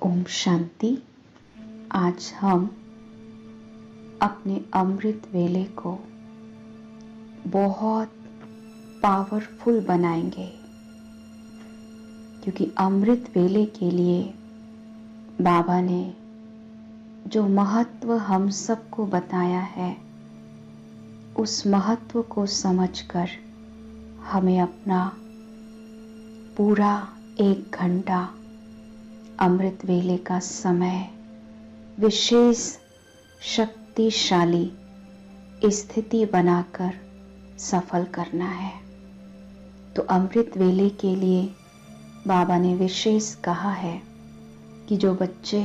ओम शांति। आज हम अपने अमृत वेले को बहुत पावरफुल बनाएंगे, क्योंकि अमृत वेले के लिए बाबा ने जो महत्व हम सबको बताया है, उस महत्व को समझकर हमें अपना पूरा 1 घंटा अमृत वेले का समय विशेष शक्तिशाली स्थिति बनाकर सफल करना है। तो अमृत वेले के लिए बाबा ने विशेष कहा है कि जो बच्चे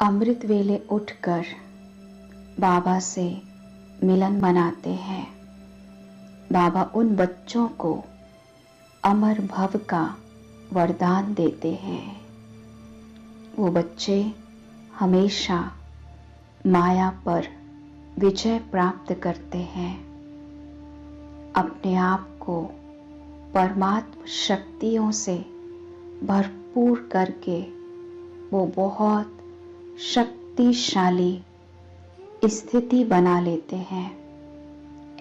अमृत वेले उठकर बाबा से मिलन मनाते हैं, बाबा उन बच्चों को अमर भव का वरदान देते हैं। वो बच्चे हमेशा माया पर विजय प्राप्त करते हैं। अपने आप को परमात्म शक्तियों से भरपूर करके वो बहुत शक्तिशाली स्थिति बना लेते हैं।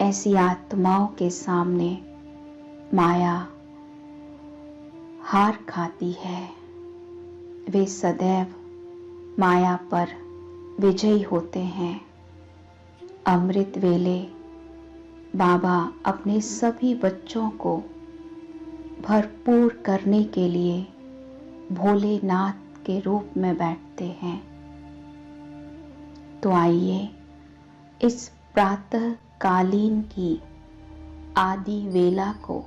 ऐसी आत्माओं के सामने माया हार खाती है। वे सदैव माया पर विजयी होते हैं। अमृत वेले बाबा अपने सभी बच्चों को भरपूर करने के लिए भोलेनाथ के रूप में बैठते हैं। तो आइए इस प्रातः कालीन की आदि वेला को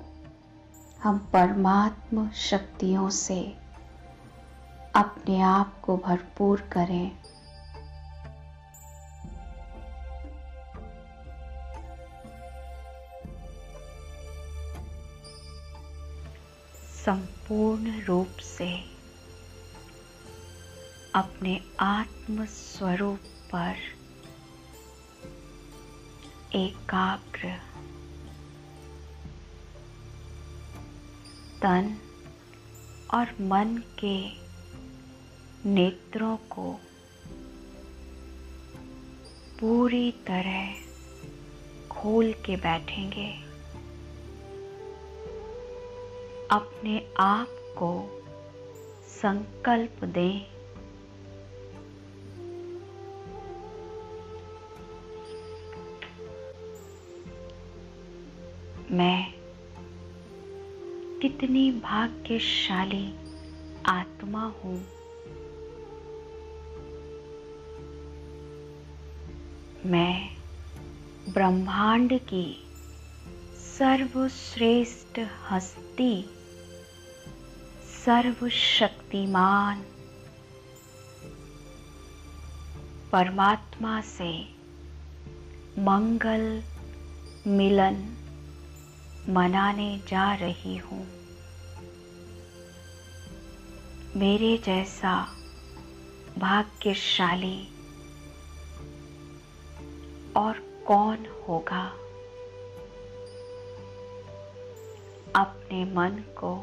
हम परमात्म शक्तियों से अपने आप को भरपूर करें। संपूर्ण रूप से अपने आत्म स्वरूप पर एकाग्र, तन और मन के नेत्रों को पूरी तरह खोल के बैठेंगे। अपने आप को संकल्प दें, मैं कितनी भाग्यशाली आत्मा हूँ। मैं ब्रह्मांड की सर्वश्रेष्ठ हस्ती, सर्वशक्तिमान परमात्मा से मंगल मिलन मनाने जा रही हूँ। मेरे जैसा भाग्यशाली और कौन होगा। अपने मन को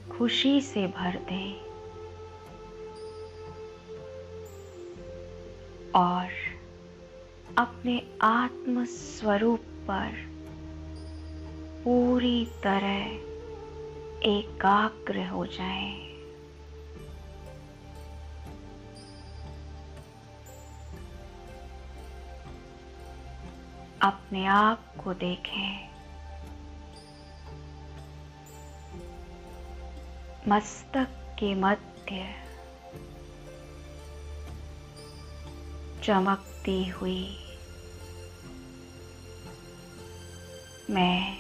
खुशी से भर दें और अपने आत्म स्वरूप पर पूरी तरह एकाग्र हो जाएं। अपने आप को देखें। मस्तक के मध्य चमकती हुई मैं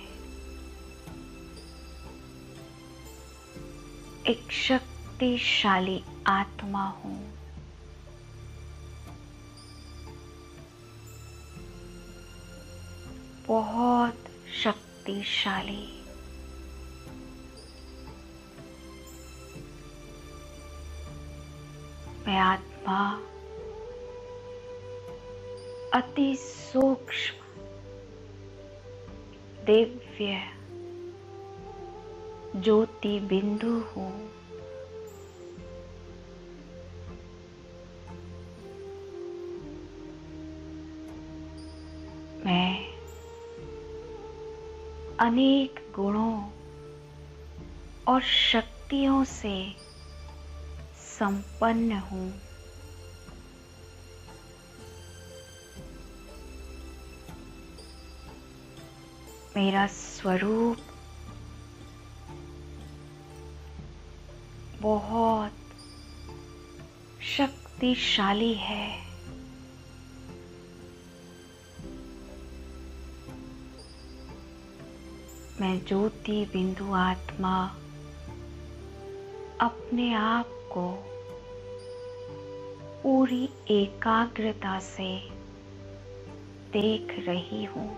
एक शक्तिशाली आत्मा हूँ। बहुत शक्तिशाली। मैं आत्मा अति सूक्ष्म, दिव्य, ज्योति बिंदु हूँ। मैं अनेक गुणों और शक्तियों से संपन्न हूँ। मेरा स्वरूप बहुत शक्तिशाली है। मैं ज्योति बिंदु आत्मा अपने आप को पूरी एकाग्रता से देख रही हूँ।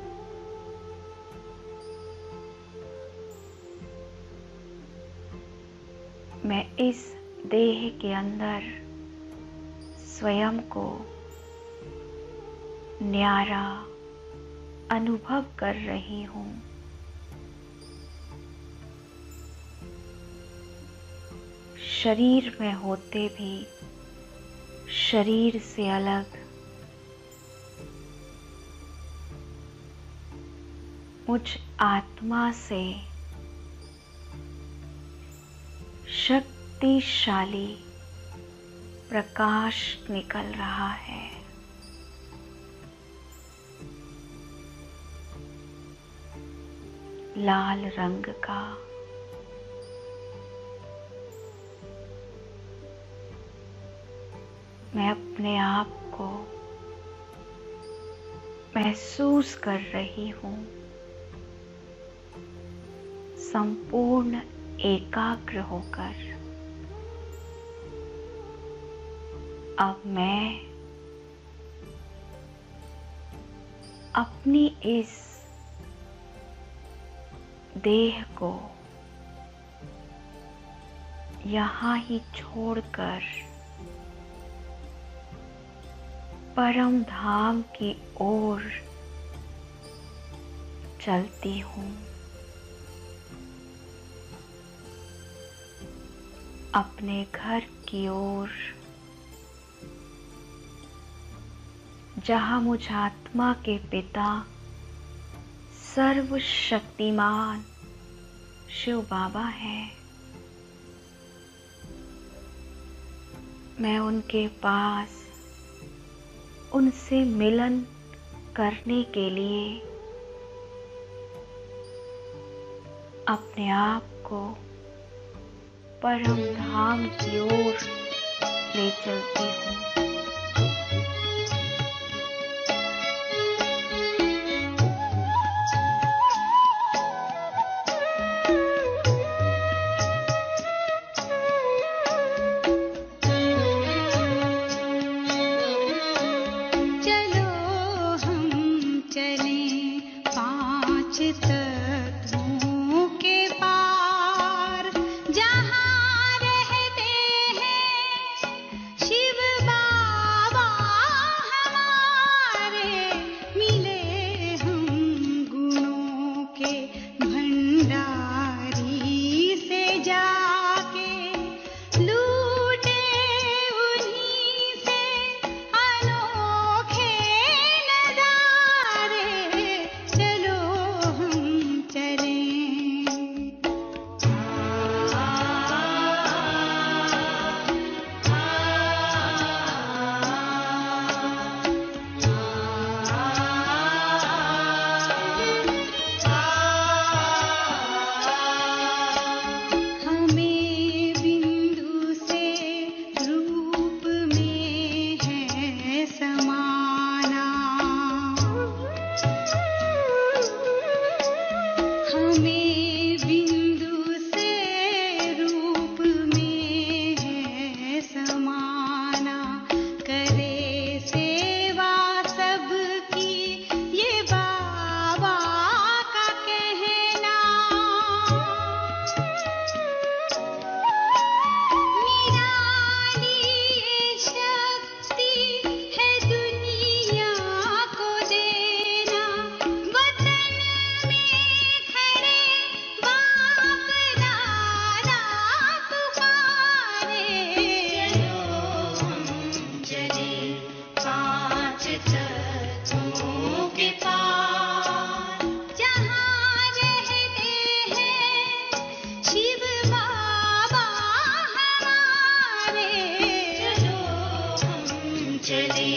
मैं इस देह के अंदर स्वयं को न्यारा अनुभव कर रही हूँ। शरीर में होते भी शरीर से अलग मुझ आत्मा से शक्तिशाली प्रकाश निकल रहा है। लाल रंग का। मैं अपने आप को महसूस कर रही हूँ संपूर्ण एकाग्र होकर। अब मैं अपनी इस देह को यहाँ ही छोड़कर परम धाम की ओर चलती हूँ। अपने घर की ओर, जहाँ मुझ आत्मा के पिता सर्वशक्तिमान शिव बाबा हैं। मैं उनके पास उनसे मिलन करने के लिए अपने आप को परम धाम की ओर ले चलती हूँ। जहाँ रहते हैं शिव बाबा। तत्वों के पार जहाँ रहते हैं शिव बाबा हमारे, चलो हम चले।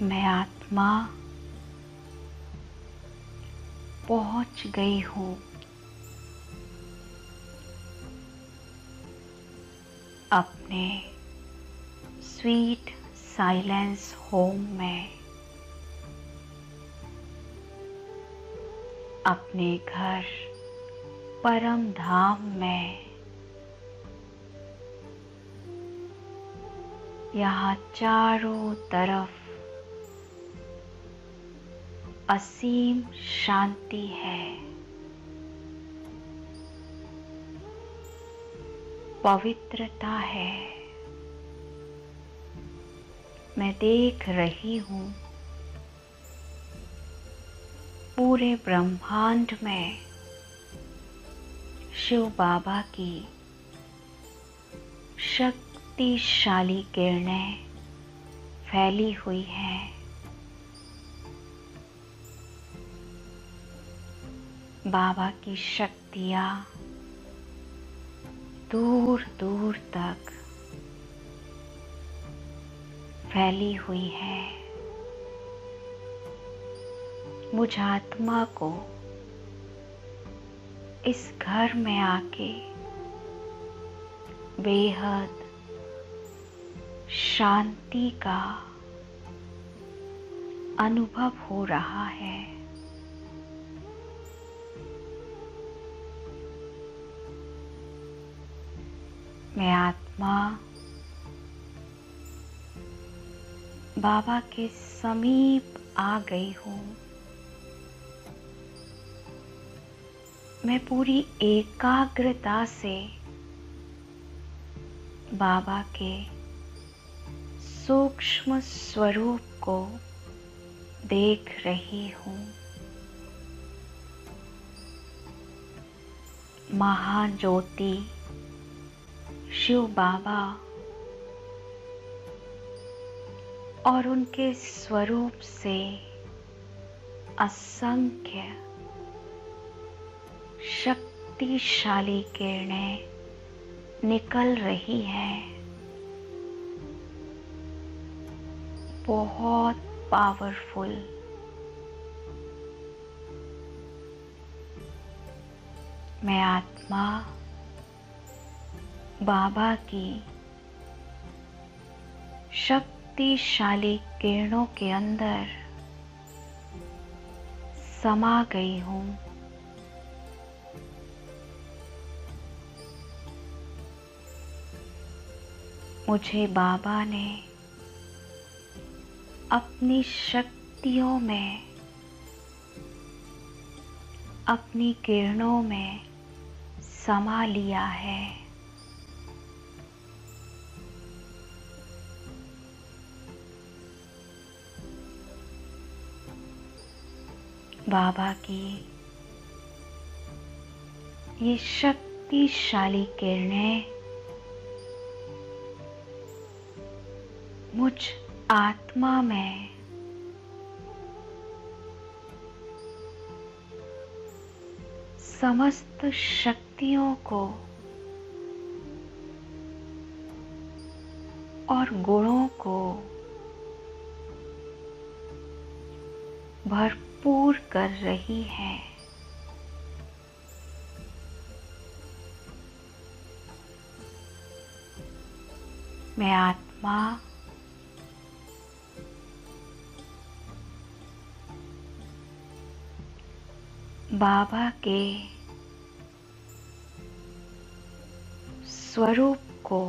मैं आत्मा पहुंच गई हूँ अपने स्वीट साइलेंस होम में, अपने घर परम धाम में। यहाँ चारों तरफ असीम शांति है, पवित्रता है। मैं देख रही हूँ पूरे ब्रह्मांड में शिव बाबा की शक्तिशाली किरणें फैली हुई हैं। बाबा की शक्तियाँ दूर दूर तक फैली हुई है। मुझ आत्मा को इस घर में आके बेहद शांति का अनुभव हो रहा है। मैं आत्मा बाबा के समीप आ गई हूँ। मैं पूरी एकाग्रता से बाबा के सूक्ष्म स्वरूप को देख रही हूँ। महाज्योति शिव बाबा और उनके स्वरूप से असंख्य शक्तिशाली किरणें निकल रही हैं। बहुत पावरफुल। मैं आत्मा बाबा की शक्तिशाली किरणों के अंदर समा गई हूँ। मुझे बाबा ने अपनी शक्तियों में, अपनी किरणों में समा लिया है। बाबा की ये शक्तिशाली किरणें मुझ आत्मा में समस्त शक्तियों को और गुणों को भरपूर कर रही है। मैं आत्मा बाबा के स्वरूप को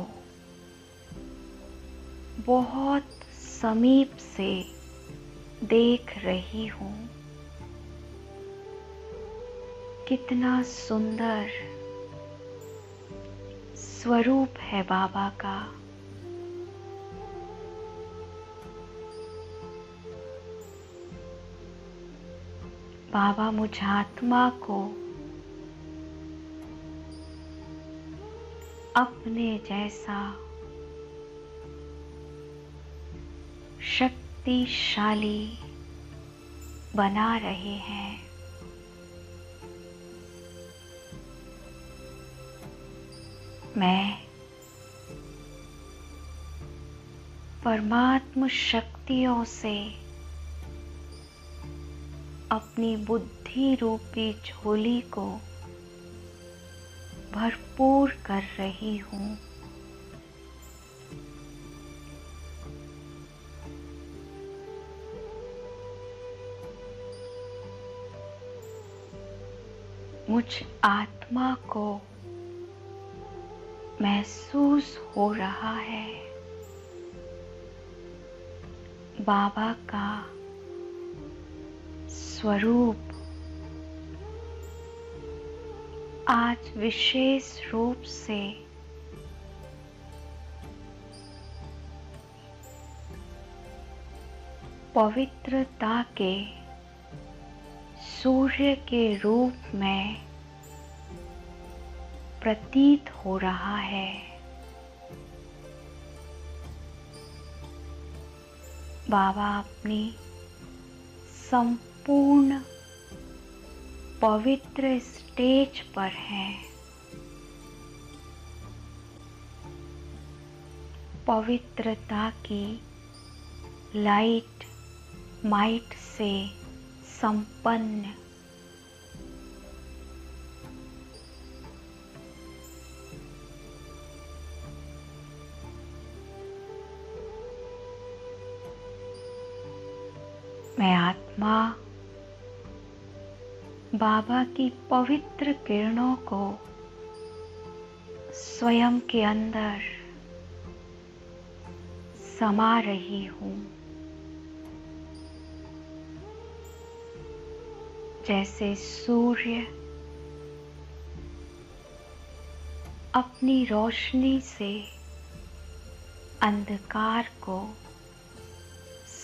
बहुत समीप से देख रही हूँ। कितना सुंदर स्वरूप है बाबा का। बाबा मुझ आत्मा को अपने जैसा शक्तिशाली बना रहे हैं। मैं परमात्म शक्तियों से अपनी बुद्धि रूपी झोली को भरपूर कर रही हूँ। मुझ आत्मा को महसूस हो रहा है बाबा का स्वरूप आज विशेष रूप से पवित्रता के सूर्य के रूप में प्रतीत हो रहा है। बाबा अपनी संपूर्ण पवित्र स्टेज पर हैं। पवित्रता की लाइट माइट से संपन्न मैं आत्मा बाबा की पवित्र किरणों को स्वयं के अंदर समा रही हूँ। जैसे सूर्य अपनी रोशनी से अंधकार को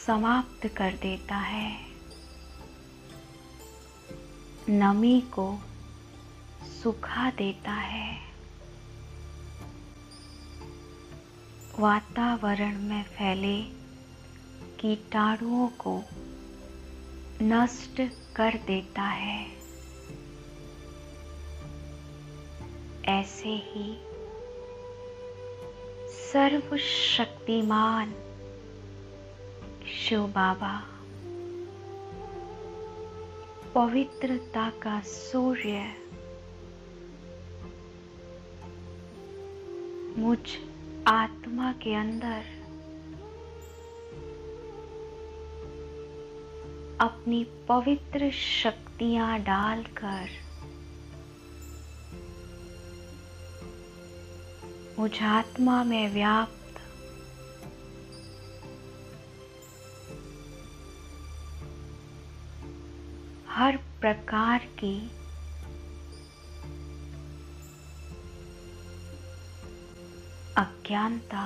समाप्त कर देता है, नमी को सुखा देता है, वातावरण में फैले कीटाणुओं को नष्ट कर देता है, ऐसे ही सर्वशक्तिमान शिव बाबा पवित्रता का सूर्य मुझ आत्मा के अंदर अपनी पवित्र शक्तियां डालकर मुझ आत्मा में व्याप्त हर प्रकार की अज्ञानता,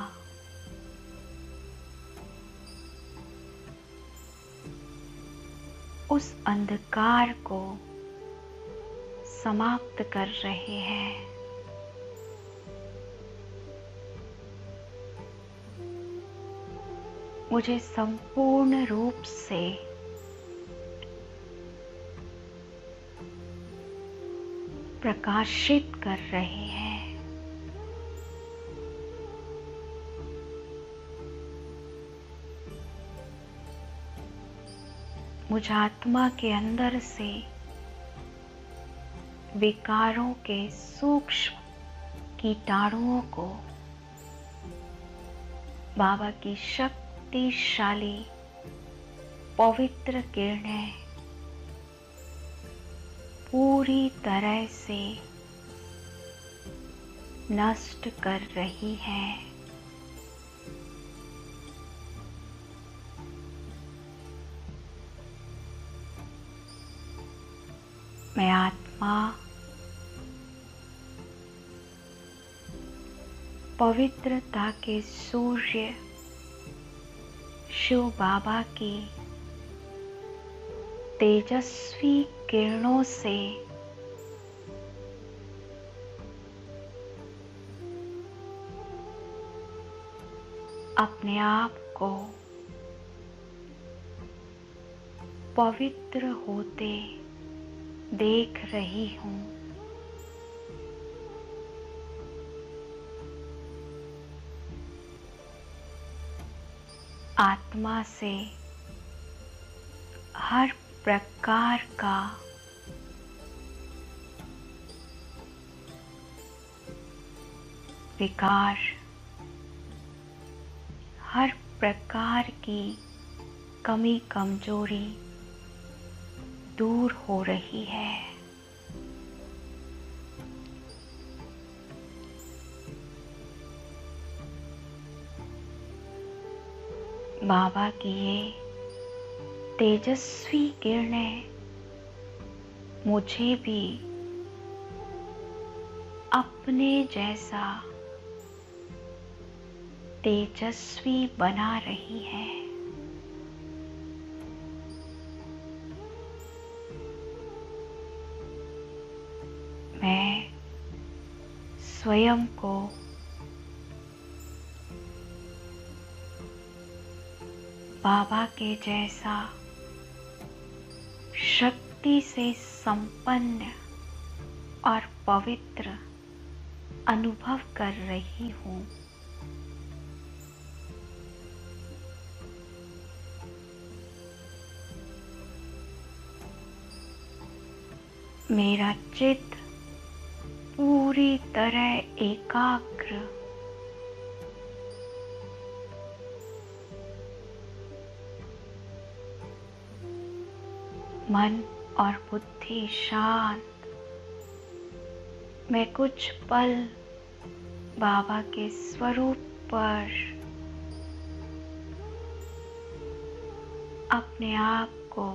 उस अंधकार को समाप्त कर रहे हैं। मुझे संपूर्ण रूप से प्रकाशित कर रहे हैं। मुझ आत्मा के अंदर से विकारों के सूक्ष्म कीटाणुओं को बाबा की शक्तिशाली पवित्र किरणें पूरी तरह से नष्ट कर रही हैं। मैं आत्मा पवित्रता के सूर्य शिव बाबा की तेजस्वी किरणों से अपने आप को पवित्र होते देख रही हूँ। आत्मा से हर प्रकार का विकार, हर प्रकार की कमी कमजोरी दूर हो रही है। बाबा की ये तेजस्वी किरणें मुझे भी अपने जैसा तेजस्वी बना रही है। मैं स्वयं को बाबा के जैसा शक्ति से संपन्न और पवित्र अनुभव कर रही हूँ। मेरा चित्त पूरी तरह एकाग्र मन और बुद्धि शांत। मैं कुछ पल बाबा के स्वरूप पर अपने आप को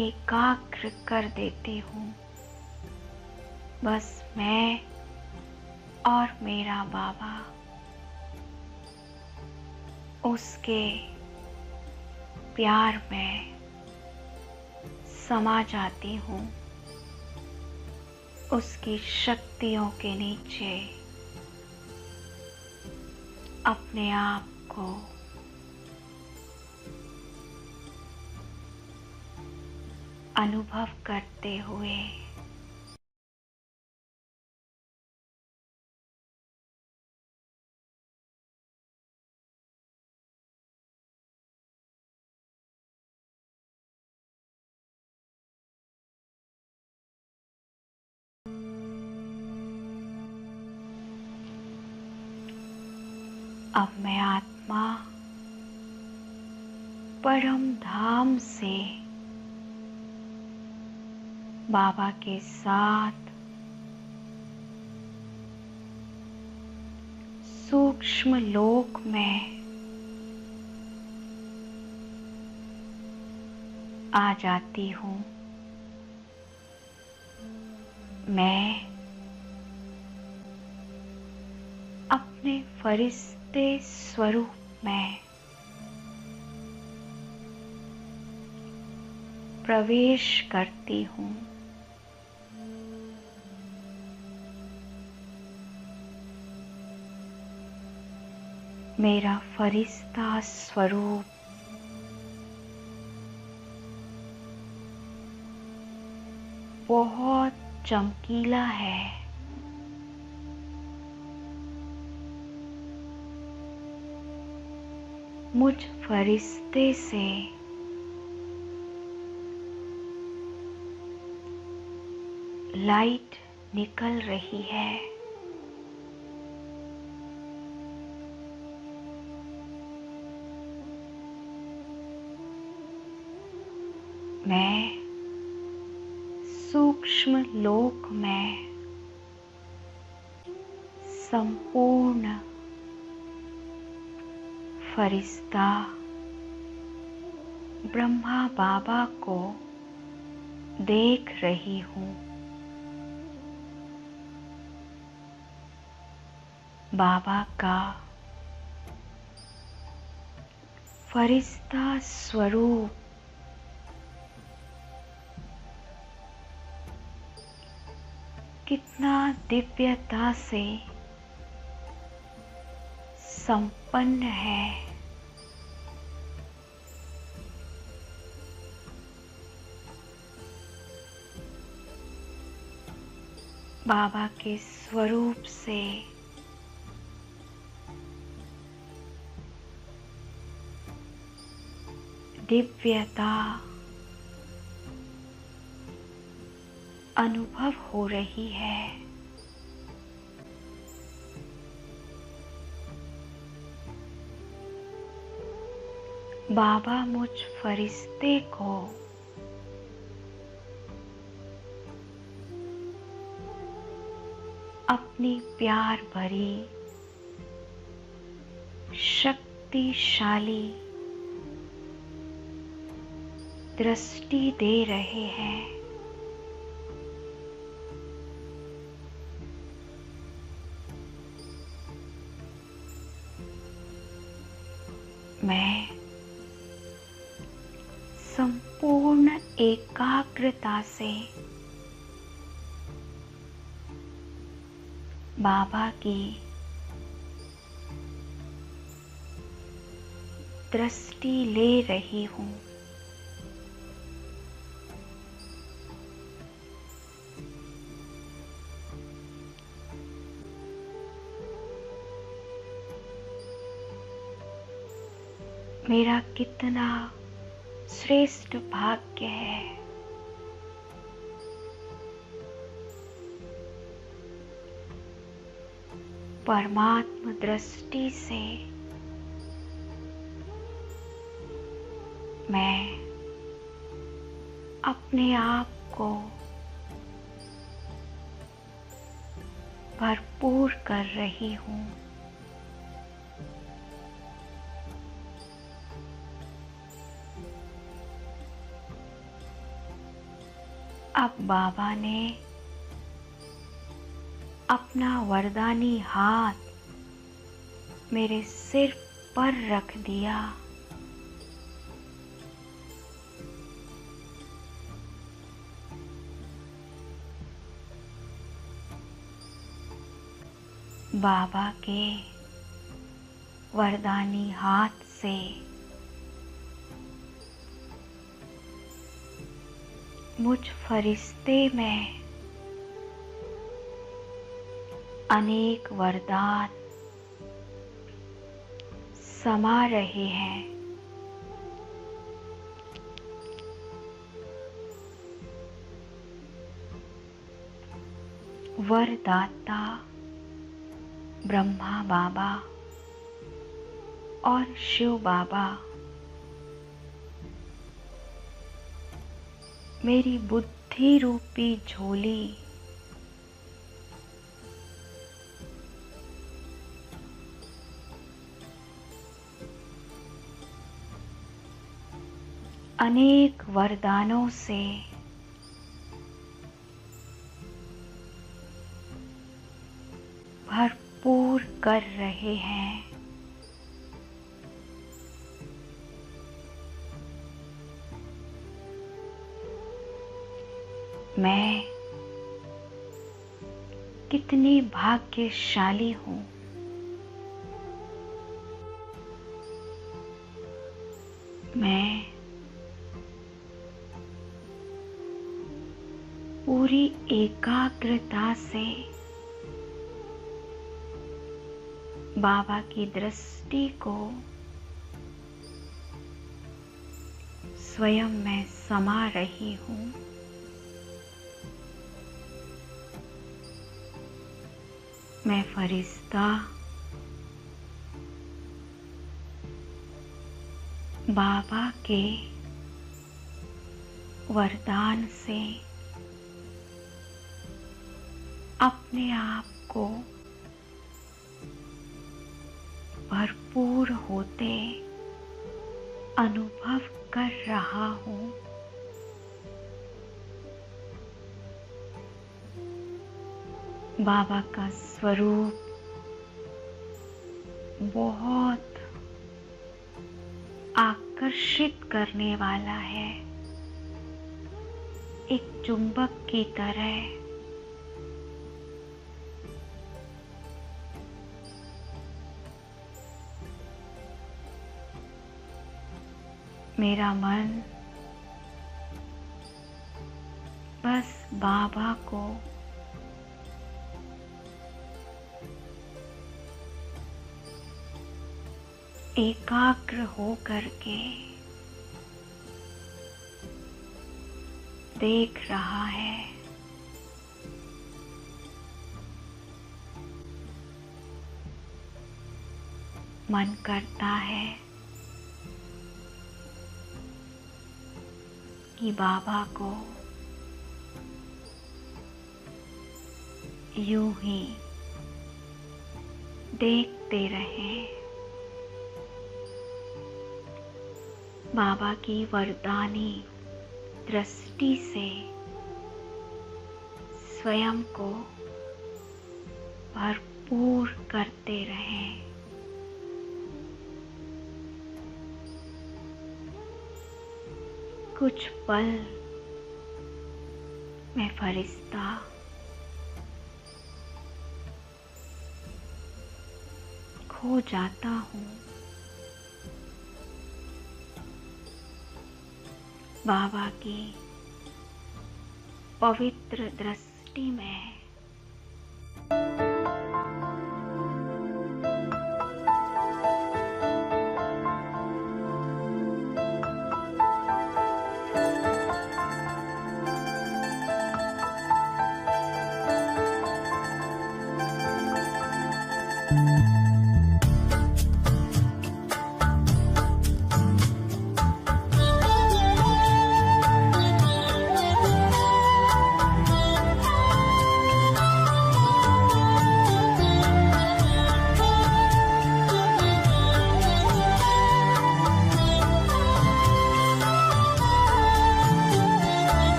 एकाग्र कर देती हूँ। बस मैं और मेरा बाबा, उसके प्यार में समा जाती हूँ, उसकी शक्तियों के नीचे अपने आप को अनुभव करते हुए अब मैं आत्मा परम धाम से बाबा के साथ सूक्ष्म लोक में आ जाती हूँ। मैं अपने फरिश्ते स्वरूप में प्रवेश करती हूँ। मेरा फरिश्ता स्वरूप बहुत चमकीला है। मुझ फरिश्ते से लाइट निकल रही है। मैं सूक्ष्म लोक में संपूर्ण फरिश्ता ब्रह्मा बाबा को देख रही हूँ। बाबा का फरिश्ता स्वरूप कितना दिव्यता से संपन्न है। बाबा के स्वरूप से दिव्यता अनुभव हो रही है। बाबा मुझ फरिश्ते को अपनी प्यार भरी शक्तिशाली दृष्टि दे रहे हैं। मैं संपूर्ण एकाग्रता से बाबा की दृष्टि ले रही हूँ। मेरा कितना श्रेष्ठ भाग्य है। परमात्म दृष्टि से मैं अपने आप को भरपूर कर रही हूँ। अब बाबा ने अपना वरदानी हाथ मेरे सिर पर रख दिया। बाबा के वरदानी हाथ से मुझ फरिश्ते में अनेक वरदान समा रहे हैं। वरदाता ब्रह्मा बाबा और शिव बाबा मेरी बुद्धि रूपी झोली अनेक वरदानों से भरपूर कर रहे हैं। मैं कितनी भाग्यशाली हूँ। मैं पूरी एकाग्रता से बाबा की दृष्टि को स्वयं में समा रही हूँ। मैं फरिश्ता बाबा के वरदान से अपने आप को भरपूर होते अनुभव कर रहा हूँ। बाबा का स्वरूप बहुत आकर्षित करने वाला है, एक चुंबक की तरह। मेरा मन बस बाबा को एकाग्र हो करके देख रहा है। मन करता है कि बाबा को यूं ही देखते रहें। बाबा की वरदानी दृष्टि से स्वयं को भरपूर करते रहें। कुछ पल मैं फरिश्ता खो जाता हूँ बाबा की पवित्र दृष्टि में।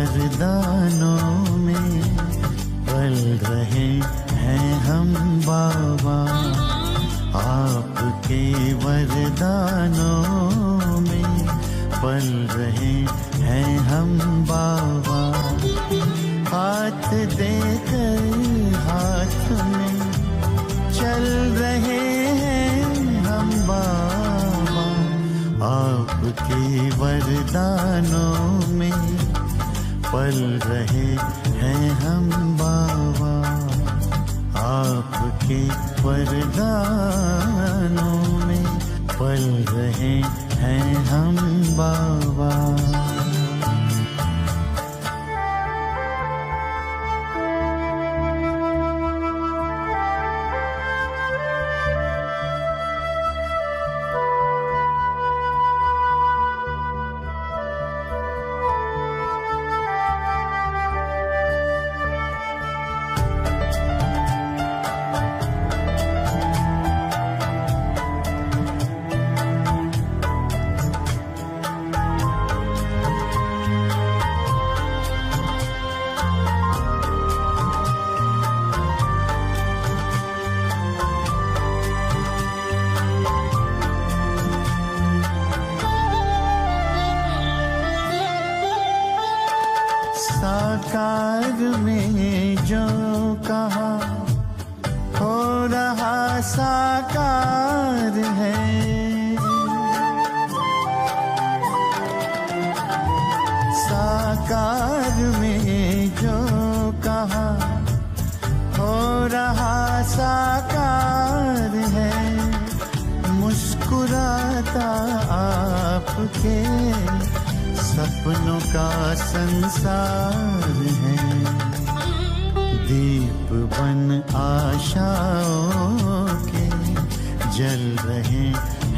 वरदानों में पल रहे हैं हम बाबा, आपके वरदानों में पल रहे हैं हम बाबा। हाथ देकर हाथ में चल रहे हैं हम बाबा, आपके वरदानों में पल रहे हैं हम बाबा, आपके वरदानों में पल रहे हैं हम बाबा। साकार में जो कहा हो रहा साकार है, साकार में जो कहा हो रहा साकार है। मुस्कुराता आपके सपनों का संसार है, दीप बन आशाओं के जल रहे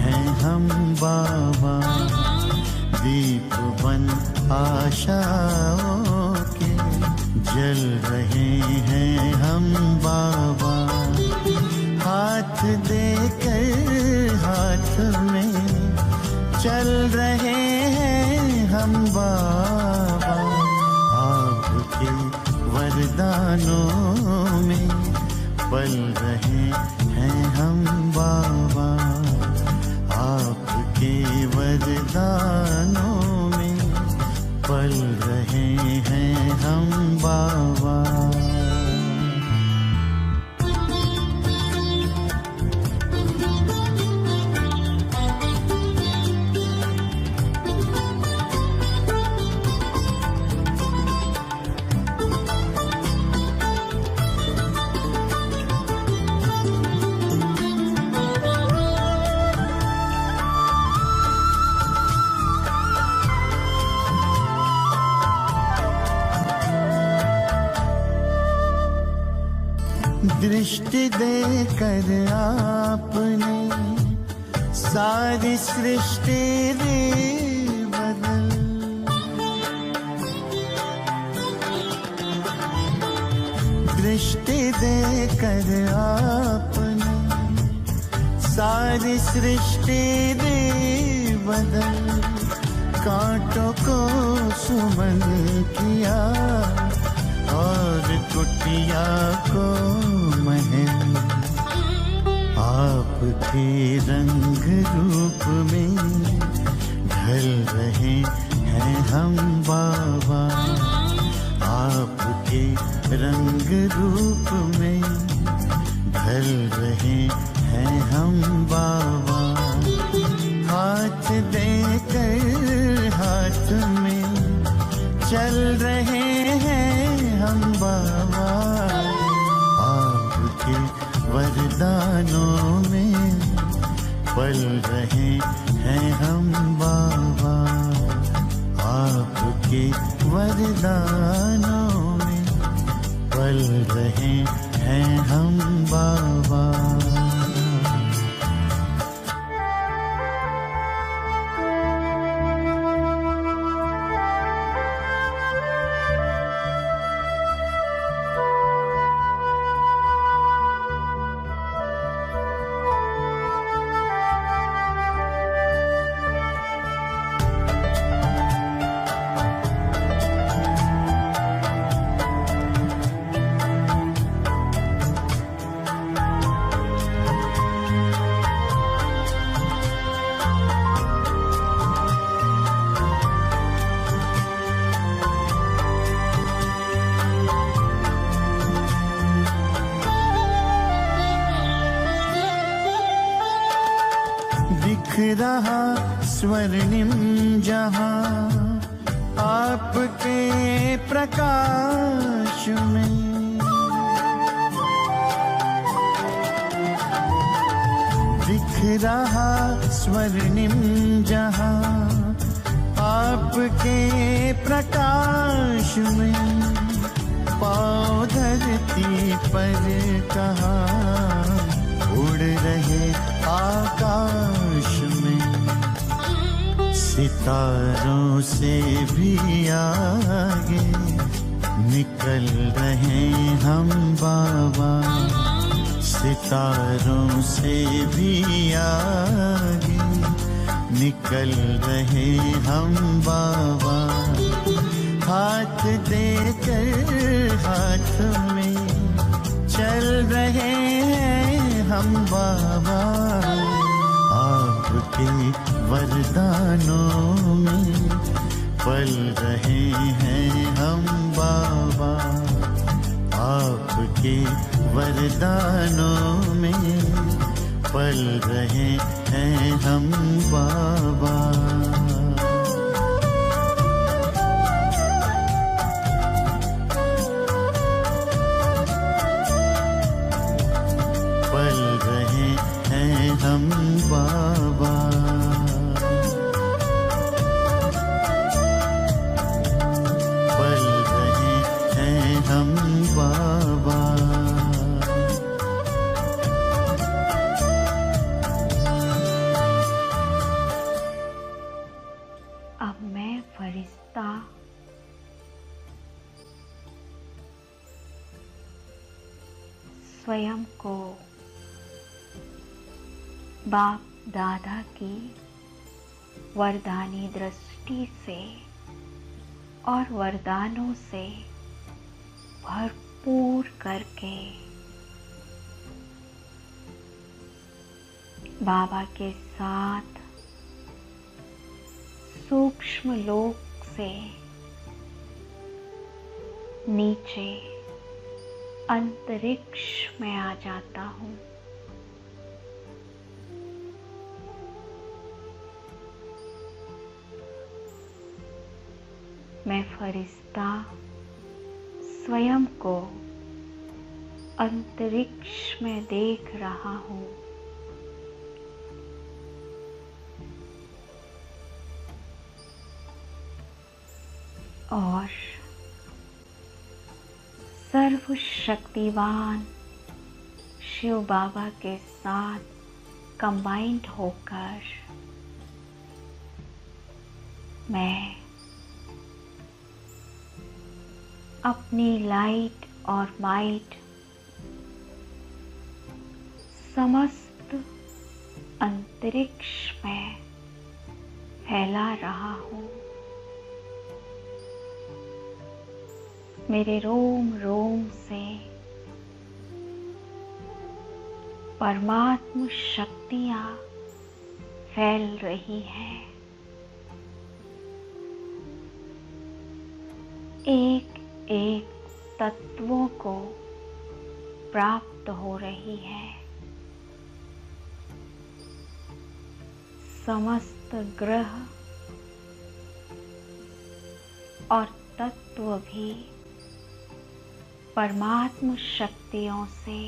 हैं हम बाबा, दीप बन आशाओं के जल रहे हैं हम बाबा। हाथ देकर हाथ में चल रहे हैं हम बाबा, आपके वरदानों में पल रहे हैं हम बाबा, आपके वरदानों में पल रहे हैं हम बाबा। दृष्टि देकर आपने सारी सृष्टि रे बदल, दृष्टि देकर आपने सारी सृष्टि रे बदल, कांटों को सुमन किया और कुटिया को महल, आपके रंग रूप में ढल रहे हैं हम बाबा, आपके रंग रूप में ढल रहे हैं हम बाबा। हाथ देकर हाथ में चल रहे हैं हम बाबा, आपके वरदानों में पल रहे हैं हम बाबा, आपके वरदानों में पल रहे हैं हम बाबा। रहा स्वर्णिम जहां आपके प्रकाश में। दिख रहा स्वर्णिम जहां आपके प्रकाश में। पाँव धरती पर कहाँ उड़ रहे आकाश में। सितारों से भी आगे निकल रहे हम बाबा। सितारों से भी आगे निकल रहे हम बाबा। हाथ देकर हाथ में चल रहे हैं हम बाबा। आपके वरदानों में पल रहे हैं हम बाबा। आपके वरदानों में पल रहे हैं हम बाबा। पल रहे हैं हम बाबा। पल रहे हैं हम बाबा। अब मैं फरिश्ता स्वयं को बाप दादा की वरदानी दृष्टि से और वरदानों से भरपूर करके बाबा के साथ सूक्ष्म लोक से नीचे अंतरिक्ष में आ जाता हूँ। मैं फरिश्ता स्वयं को अंतरिक्ष में देख रहा हूँ। और सर्वशक्तिवान शिव बाबा के साथ कंबाइंड होकर मैं अपनी लाइट और माइट समस्त अंतरिक्ष में फैला रहा हूँ। मेरे रोम रोम से परमात्म शक्तियाँ फैल रही हैं। एक एक तत्वों को प्राप्त हो रही है। समस्त ग्रह और तत्व भी परमात्म शक्तियों से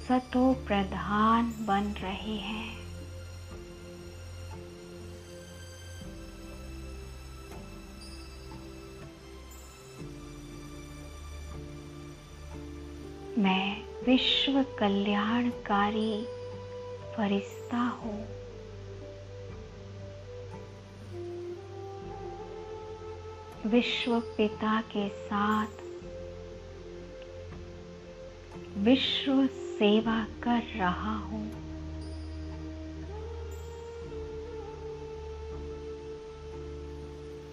सतो प्रधान बन रहे हैं। मैं विश्व कल्याणकारी फरिश्ता हूँ। विश्व पिता के साथ विश्व सेवा कर रहा हूँ।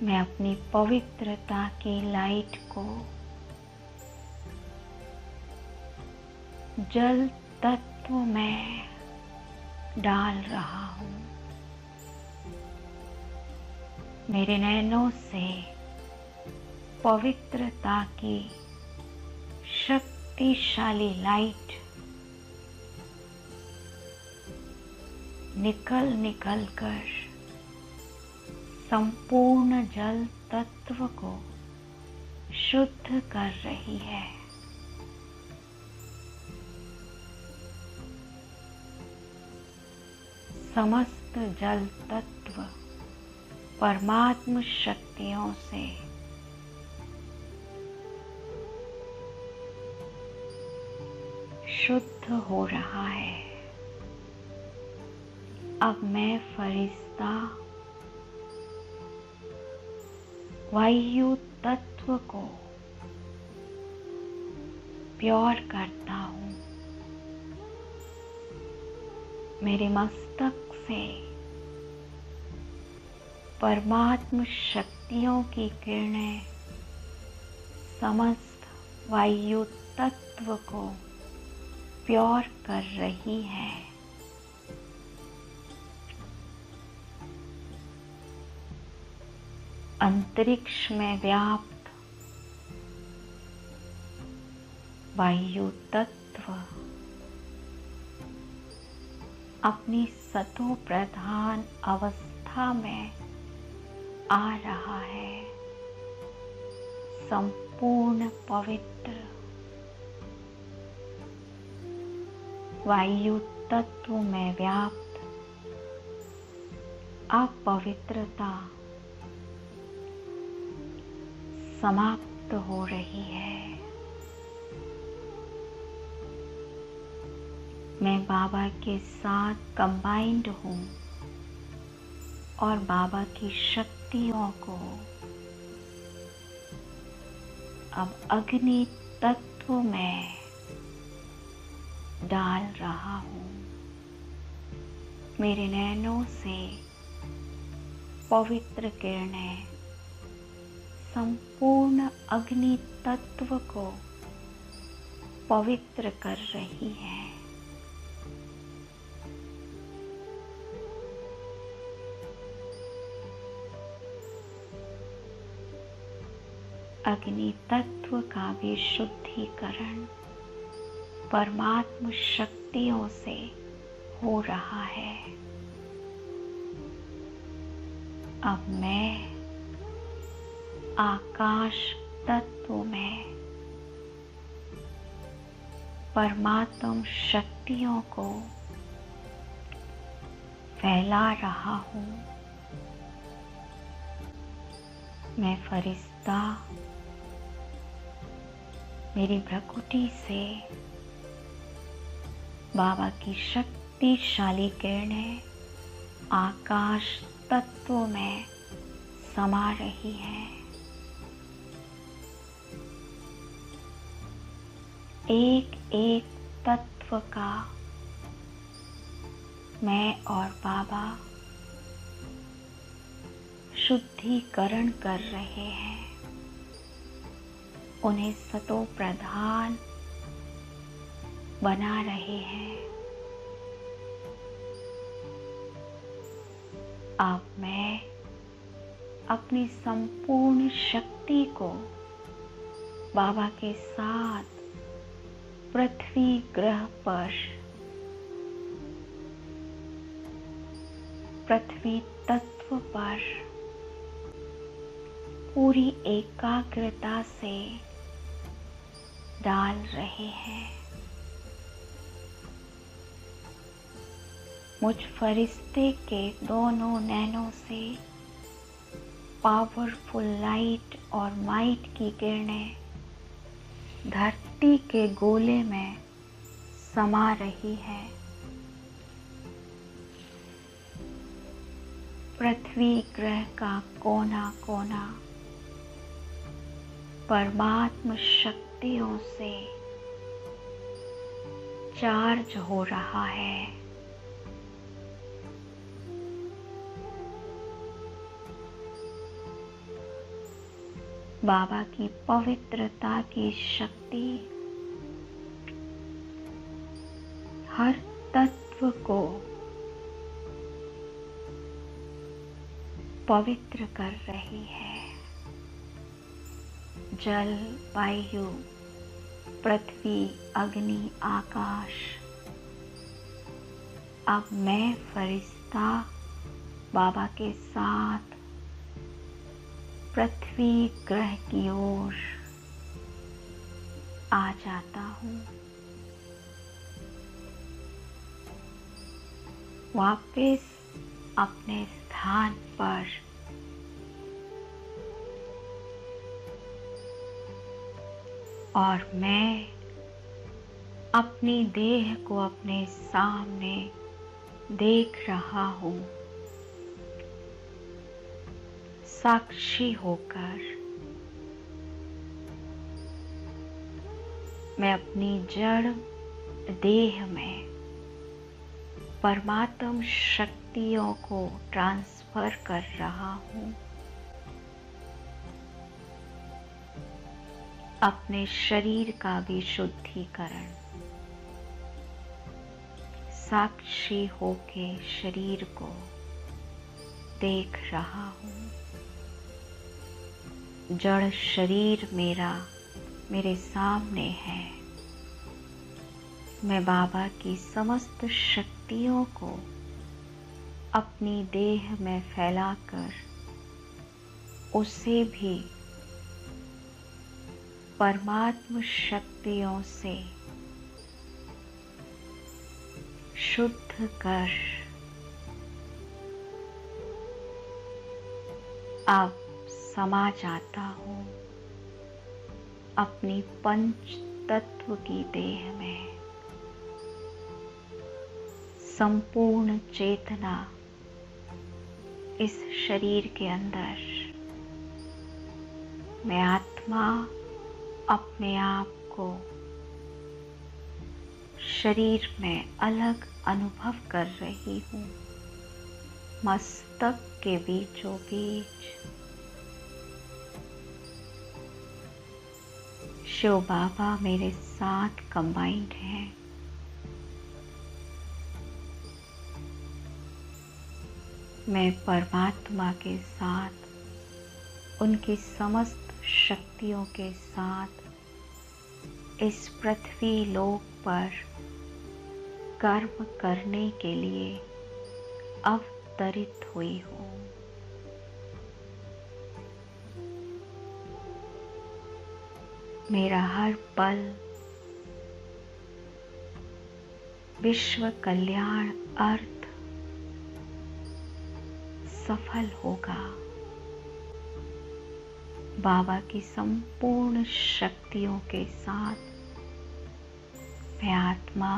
मैं अपनी पवित्रता की लाइट को जल तत्व में डाल रहा हूँ। मेरे नैनों से पवित्रता की शक्तिशाली लाइट निकल निकल कर संपूर्ण जल तत्व को शुद्ध कर रही है। समस्त जल तत्व परमात्म शक्तियों से शुद्ध हो रहा है। अब मैं फरिश्ता वायु तत्व को प्योर करता हूँ। मेरे मस्तक से परमात्म शक्तियों की किरणें समस्त वायु तत्व को प्योर कर रही है। अंतरिक्ष में व्याप्त वायु तत्व अपनी सतो प्रधान अवस्था में आ रहा है। संपूर्ण पवित्र वायु तत्व में व्याप्त अपवित्रता समाप्त हो रही है। मैं बाबा के साथ कंबाइंड हूँ और बाबा की शक्तियों को अब अग्नि तत्व में डाल रहा हूँ। मेरे नैनों से पवित्र किरणें संपूर्ण अग्नि तत्व को पवित्र कर रही है। अग्नि तत्व का भी शुद्धिकरण परमात्म शक्तियों से हो रहा है। अब मैं आकाश तत्व में परमात्म शक्तियों को फैला रहा हूँ। मैं फरिश्ता मेरी भ्रकुटी से बाबा की शक्तिशाली किरणें आकाश तत्व में समा रही है। एक एक तत्व का मैं और बाबा शुद्धिकरण कर रहे हैं। उन्हें सतो प्रधान बना रहे हैं। अब मैं अपनी संपूर्ण शक्ति को बाबा के साथ पृथ्वी ग्रह पर पृथ्वी तत्व पर पूरी एकाग्रता से डाल रहे हैं। मुझ फरिश्ते के दोनों नैनों से पावरफुल लाइट और माइट की किरणें धरती के गोले में समा रही है। पृथ्वी ग्रह का कोना कोना परमात्म शक्तियों से चार्ज हो रहा है। बाबा की पवित्रता की शक्ति हर तत्व को पवित्र कर रही है। जल, वायु, पृथ्वी, अग्नि, आकाश अब मैं फरिश्ता बाबा के साथ पृथ्वी ग्रह की ओर आ जाता हूँ। वापस अपने स्थान पर और मैं अपनी देह को अपने सामने देख रहा हूँ, साक्षी होकर। मैं अपनी जड़ देह में परमात्म शक्तियों को ट्रांसफर कर रहा हूँ। अपने शरीर का भी शुद्धिकरण, साक्षी होके शरीर को देख रहा हूँ। जड़ शरीर मेरा मेरे सामने है। मैं बाबा की समस्त शक्तियों को अपनी देह में फैलाकर उसे भी परमात्म शक्तियों से शुद्ध कर अब समा जाता हूँ अपनी पंच तत्व की देह में। संपूर्ण चेतना इस शरीर के अंदर। मैं आत्मा अपने आप को शरीर में अलग अनुभव कर रही हूँ। मस्तक के बीचों बीच शिव बाबा मेरे साथ कंबाइंड हैं। मैं परमात्मा के साथ, उनकी समस्त शक्तियों के साथ इस पृथ्वी लोक पर कर्म करने के लिए अवतरित हुई हूँ। मेरा हर पल विश्व कल्याण अर्थ सफल होगा। बाबा की संपूर्ण शक्तियों के साथ मैं आत्मा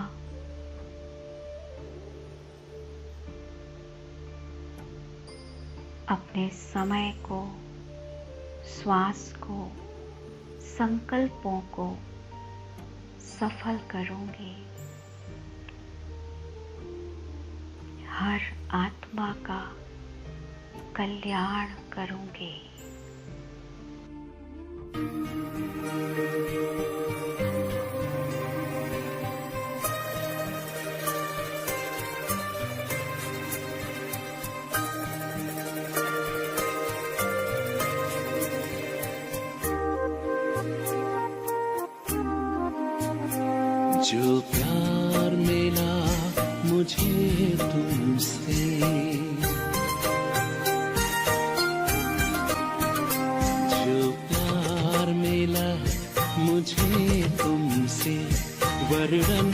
अपने समय को, श्वास को, संकल्पों को सफल करूंगी। हर आत्मा का कल्याण करूंगी। जो प्यार मिला मुझे तुमसे, जो प्यार मिला मुझे तुमसे, वर्णन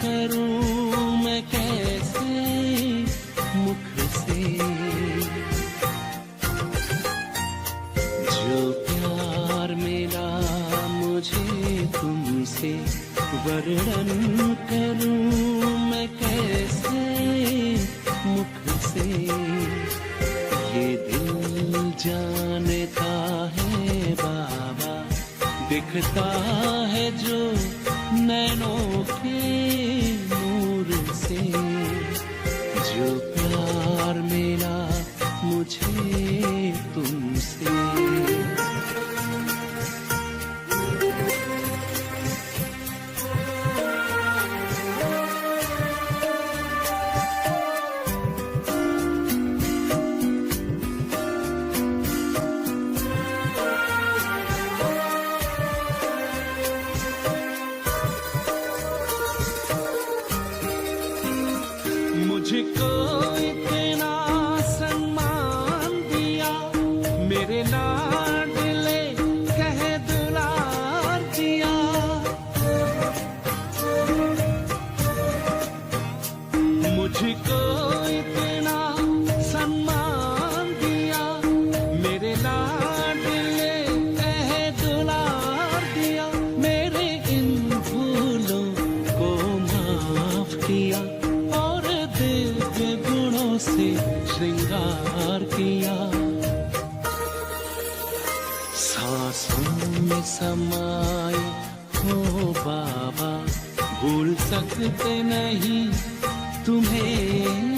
करूं मैं कैसे मुख से। जो प्यार मिला मुझे तुमसे, वर्णन करूं मैं कैसे मुख से। ये दिल जानता है बाबा, दिखता है जो नैनों के नूर से। जो प्यार मिला मुझे तुमसे, सांसों में समाए हो बाबा, भूल सकते नहीं तुम्हें